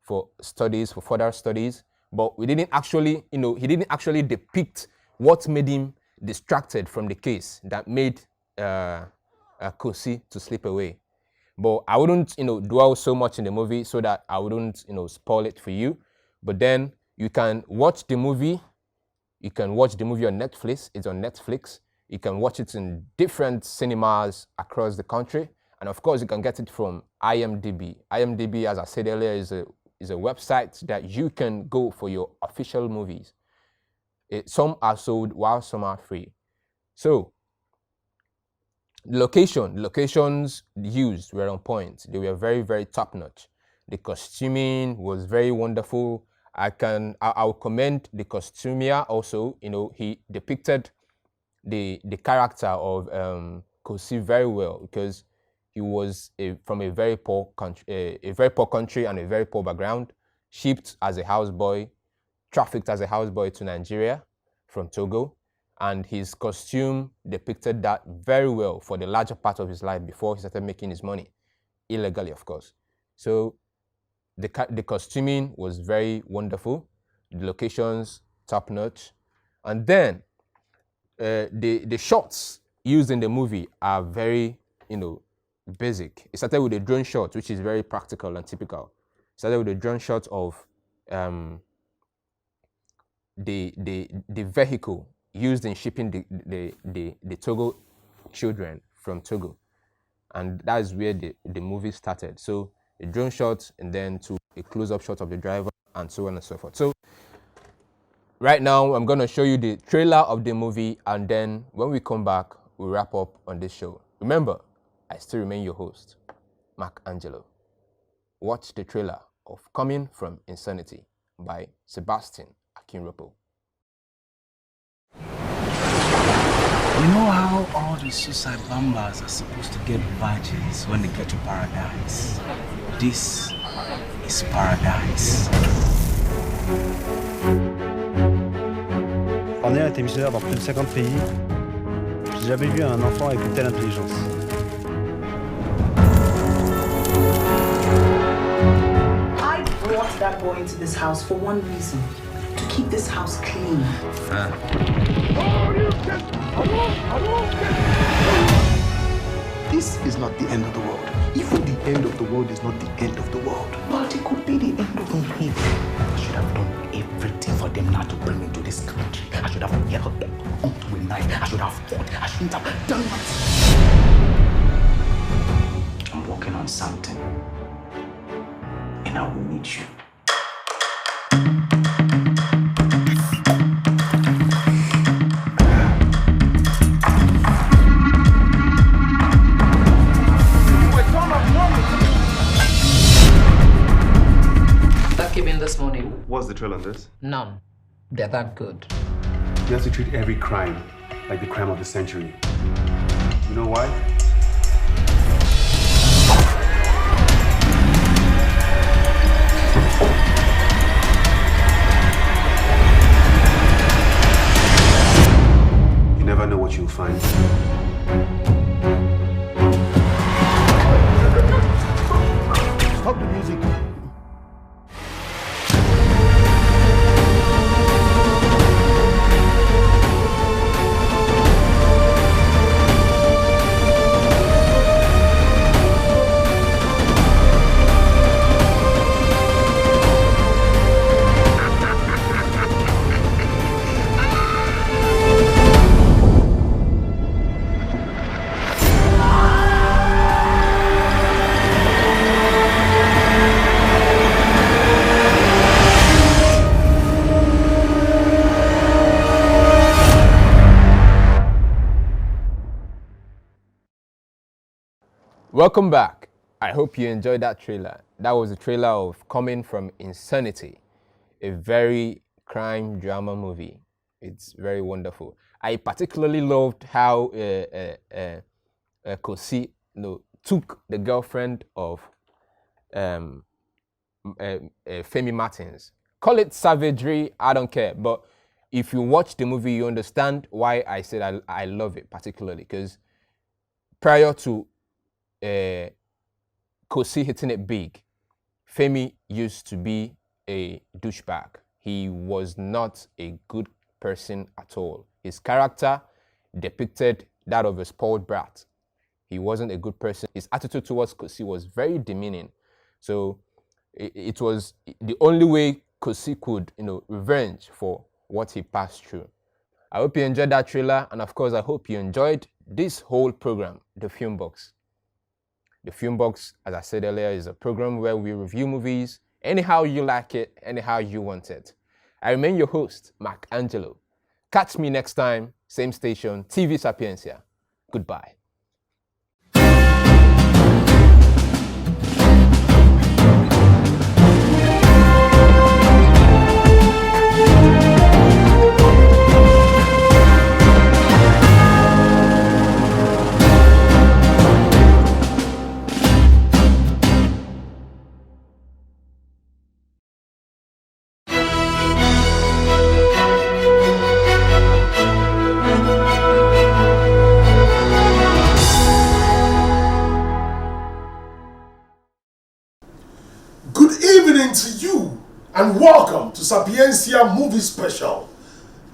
for studies, for further studies, but we didn't actually, you know, he didn't actually depict what made him distracted from the case that made Kosi to slip away. But I wouldn't, you know, dwell so much in the movie so that I wouldn't, you know, spoil it for you. But then you can watch the movie. You can watch the movie on Netflix. It's on Netflix. You can watch it in different cinemas across the country. And of course, you can get it from IMDb. IMDb, as I said earlier, is a website that you can go for your official movies. Some are sold while some are free. So, locations used were on point. They were very, very top-notch. The costuming was very wonderful. I'll commend the costumier also. You know, he depicted the character of Kosi very well, because he was from a very poor country, and a very poor background, shipped as a houseboy, trafficked as a houseboy to Nigeria from Togo, and his costume depicted that very well for the larger part of his life before he started making his money, illegally of course. So the costuming was very wonderful, the locations top-notch, and then the shots used in the movie are very, you know, basic. It started with a drone shot, which is very practical and typical. It started with a drone shot of the vehicle used in shipping the Togo children from Togo, and that's where the movie started. So a drone shot, and then to a close-up shot of the driver, and so on and so forth. So right now, I'm going to show you the trailer of the movie, and then when we come back, we'll wrap up on this show. Remember, I still remain your host, Mark Angelo. Watch the trailer of Coming from Insanity by Sebastian Akinropo. You know how all the suicide bombers are supposed to get virgins when they get to paradise? This is paradise. Corneille a été missionnaire dans plus de 50 pays. J'ai jamais vu un enfant avec une telle intelligence. I brought that boy into this house for one reason. To keep this house clean. This is not the end of the world. Even the end of the world is not the end of the world. But it could be the end of the world. I should have done everything for them not to bring me to this country. I should have held them onto a knife. I should have fought. I shouldn't have done that. I'm working on something. And I will need you. This morning. What's the trail on this? None. They're that good. You have to treat every crime like the crime of the century. You know why? You never know what you'll find. Stop the music. Welcome back. I hope you enjoyed that trailer. That was a trailer of Coming from Insanity, a very crime drama movie. It's very wonderful. I particularly loved how Kosi took the girlfriend of Femi Martins. Call it savagery, I don't care. But if you watch the movie, you understand why I said I love it particularly. Because prior to Kosi hitting it big, Femi used to be a douchebag. He was not a good person at all. His character depicted that of a spoiled brat. He wasn't a good person. His attitude towards Kosi was very demeaning. So it was the only way Kosi could, revenge for what he passed through. I hope you enjoyed that trailer, and of course, I hope you enjoyed this whole program, The Film Box. The Film Box, as I said earlier, is a program where we review movies anyhow you like it, anyhow you want it. I remain your host, Mark Angelo. Catch me next time, same station, TV Sapiencia. Goodbye. To you and welcome to Sapiencia Movie Special.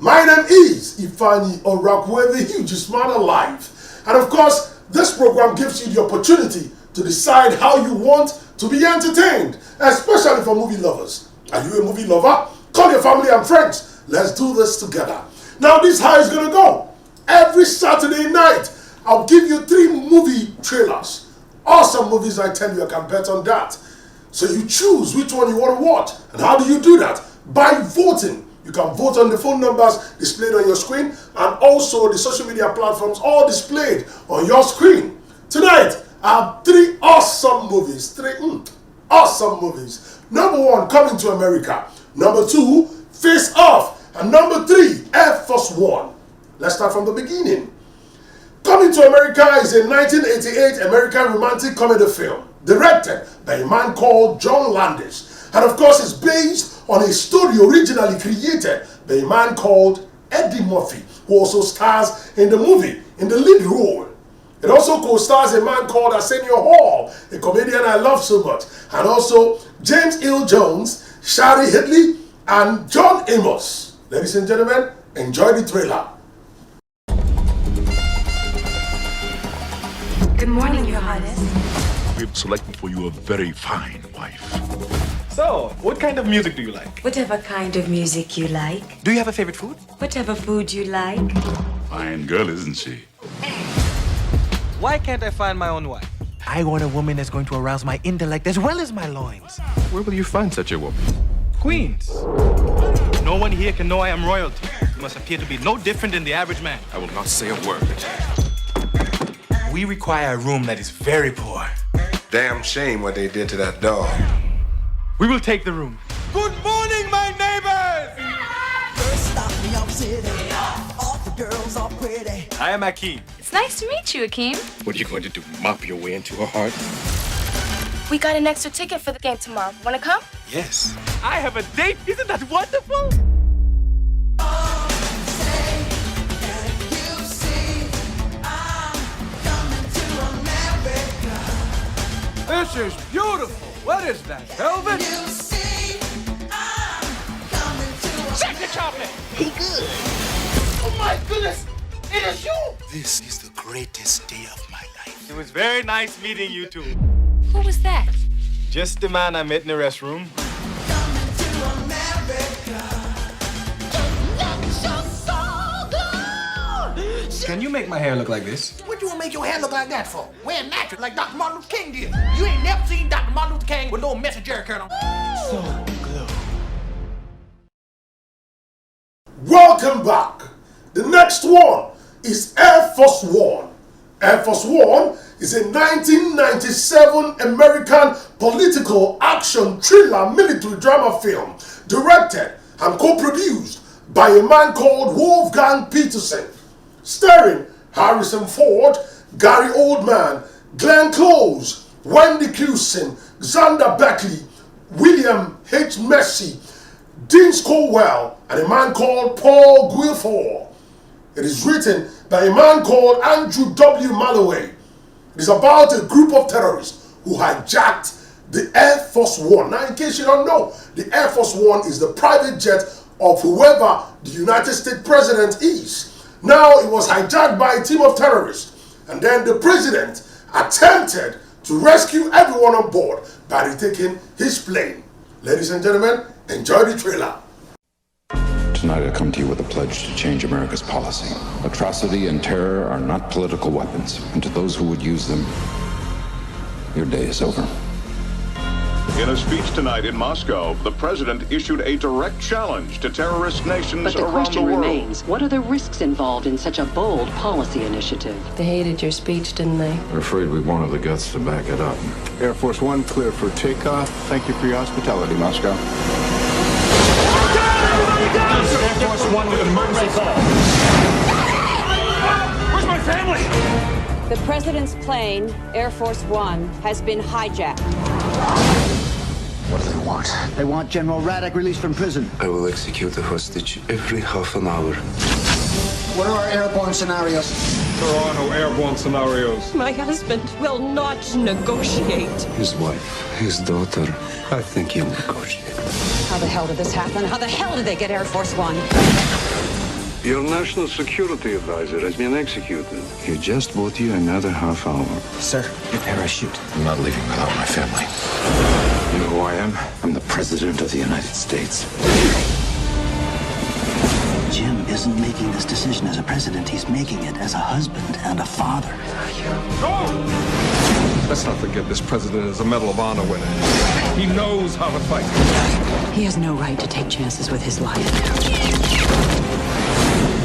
My name is Ifani Orakwe, the hugest man alive. And of course, this program gives you the opportunity to decide how you want to be entertained, especially for movie lovers. Are you a movie lover? Call your family and friends. Let's do this together. Now, this is how it's going to go. Every Saturday night, I'll give you 3 movie trailers. Awesome movies, I tell you, I can bet on that. So you choose which one you want to watch. And how do you do that? By voting. You can vote on the phone numbers displayed on your screen and also the social media platforms all displayed on your screen. Tonight, I have 3 awesome movies. 3 awesome movies. Number 1, Coming to America. Number 2, Face Off. And number 3, Air Force One. Let's start from the beginning. Coming to America is a 1988 American romantic comedy film directed by a man called John Landis. And of course, it's based on a story originally created by a man called Eddie Murphy, who also stars in the movie in the lead role. It also co-stars a man called Arsenio Hall, a comedian I love so much, and also James Earl Jones, Shari Headley, and John Amos. Ladies and gentlemen, enjoy the trailer. Good morning, Your Highness. We've selected for you a very fine wife. So, what kind of music do you like? Whatever kind of music you like. Do you have a favorite food? Whatever food you like. Fine girl, isn't she? Why can't I find my own wife? I want a woman that's going to arouse my intellect as well as my loins. Where will you find such a woman? Queens. No one here can know I am royalty. You must appear to be no different than the average man. I will not say a word. We require a room that is very poor. Damn shame what they did to that dog. We will take the room. Good morning, my neighbors! First stop me up city. All the girls are pretty. I am Akeem. It's nice to meet you, Akeem. What are you going to do, mop your way into her heart? We got an extra ticket for the game tomorrow. Wanna come? Yes. I have a date. Isn't that wonderful? This is beautiful. What is that, velvet? Check the chocolate. He good. Oh my goodness, it is you. This is the greatest day of my life. It was very nice meeting you two. Who was that? Just the man I met in the restroom. Can you make my hair look like this? What you want to make your hair look like that for? Wear natural like Dr. Martin Luther King did. You ain't never seen Dr. Martin Luther King with no mess of Jerry curl on. So glow. Welcome back. The next one is Air Force One. Air Force One is a 1997 American political action thriller military drama film directed and co-produced by a man called Wolfgang Peterson, starring Harrison Ford, Gary Oldman, Glenn Close, Wendy Crewson, Xander Beckley, William H. Macy, Dean Scowell, and a man called Paul Guilford. It is written by a man called Andrew W. Malloway. It is about a group of terrorists who hijacked the Air Force One. Now, in case you don't know, the Air Force One is the private jet of whoever the United States president is. Now, it was hijacked by a team of terrorists, and then the president attempted to rescue everyone on board by retaking his plane. Ladies and gentlemen, enjoy the trailer. Tonight I come to you with a pledge to change America's policy. Atrocity and terror are not political weapons, and to those who would use them, your day is over. In a speech tonight in Moscow, the president issued a direct challenge to terrorist nations but the around the question world. remains, what are the risks involved in such a bold policy initiative? They hated your speech, didn't they? We're afraid we won't have the guts to back it up. Air Force One clear for takeoff. Thank you for your hospitality, Moscow. Air Force One with emergency call. Where's my family? The president's plane, Air Force One, has been hijacked. What do they want? They want General Radek released from prison. I will execute the hostage every half an hour. What are our airborne scenarios? There are no airborne scenarios. My husband will not negotiate. His wife, his daughter, I think he'll negotiate. How the hell did this happen? How the hell did they get Air Force One? Your national security advisor has been executed. You just bought you another half hour. Sir, your parachute. I'm not leaving without my family. You know who I am? I'm the President of the United States. Jim isn't making this decision as a president. He's making it as a husband and a father. Let's not forget this president is a Medal of Honor winner. He knows how to fight. He has no right to take chances with his life.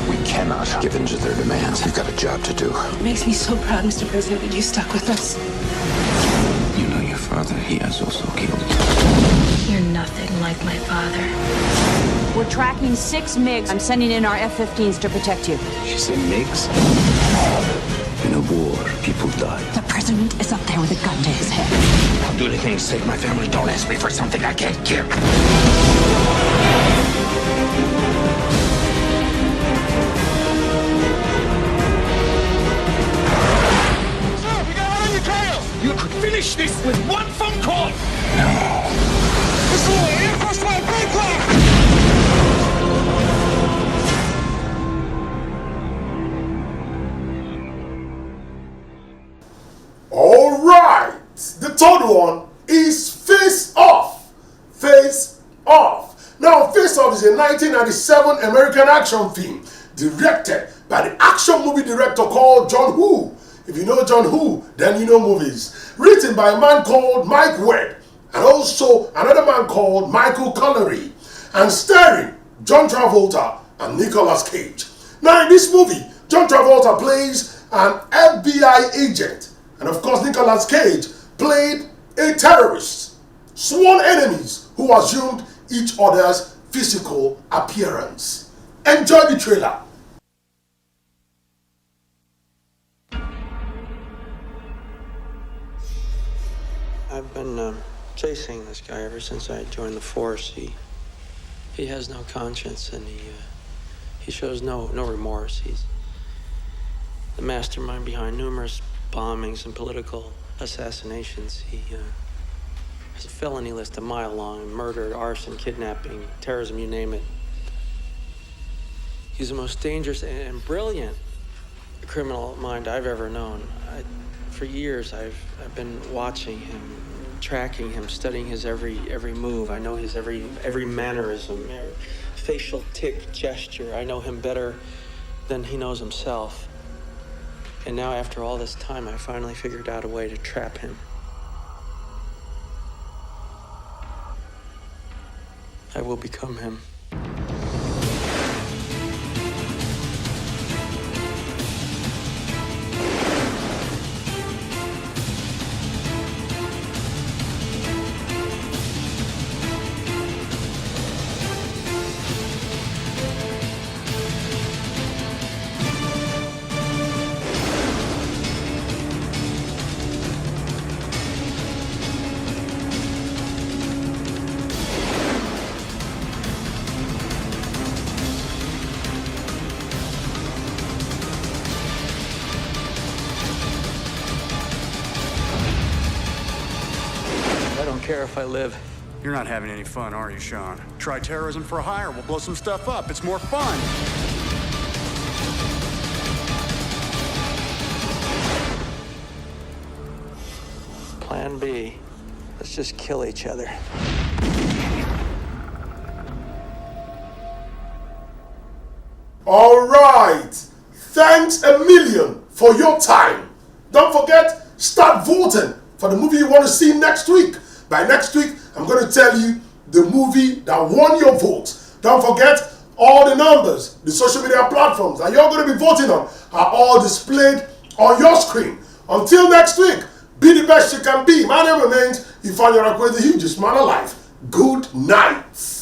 We cannot give in to their demands. We've got a job to do. It makes me so proud, Mr. President, that you stuck with us. You know your father, he has also killed. You're nothing like my father. We're tracking 6 MiGs. I'm sending in our F-15s to protect you. She said MiGs? In a war, people die. The president is up there with a gun to his head. I'll do anything to save my family. Don't ask me for something I can't give. Sir, we got one on your trail. You could finish this with one phone call. No. This way, Air Force One, break left. All right, the third one is Face Off. Face Off. Now, Face Off is a 1997 American action film directed by the action movie director called John Woo. If you know John Woo, then you know movies. Written by a man called Mike Webb and also another man called Michael Connery, and starring John Travolta and Nicolas Cage. Now, in this movie, John Travolta plays an FBI agent, and of course, Nicolas Cage played a terrorist, sworn enemies who assumed each other's physical appearance. Enjoy the trailer. I've been chasing this guy ever since I joined the force. He has no conscience, and he shows no remorse. He's the mastermind behind numerous bombings and political assassinations. He has a felony list a mile long: murder, arson, kidnapping, terrorism, you name it. He's the most dangerous and brilliant criminal mind I've ever known. For years, I've been watching him, tracking him, studying his every move. I know his every mannerism, facial tic, gesture. I know him better than he knows himself. And now, after all this time, I finally figured out a way to trap him. I will become him. care if I live. You're not having any fun, are you, Sean? Try terrorism for hire. We'll blow some stuff up. It's more fun. Plan B. Let's just kill each other. All right. Thanks a million for your time. Don't forget, start voting for the movie you want to see next week. By next week, I'm going to tell you the movie that won your vote. Don't forget, all the numbers, the social media platforms that you're going to be voting on are all displayed on your screen. Until next week, be the best you can be. My name remains Ifeanyi Orakwe, the hugest man alive. Good night.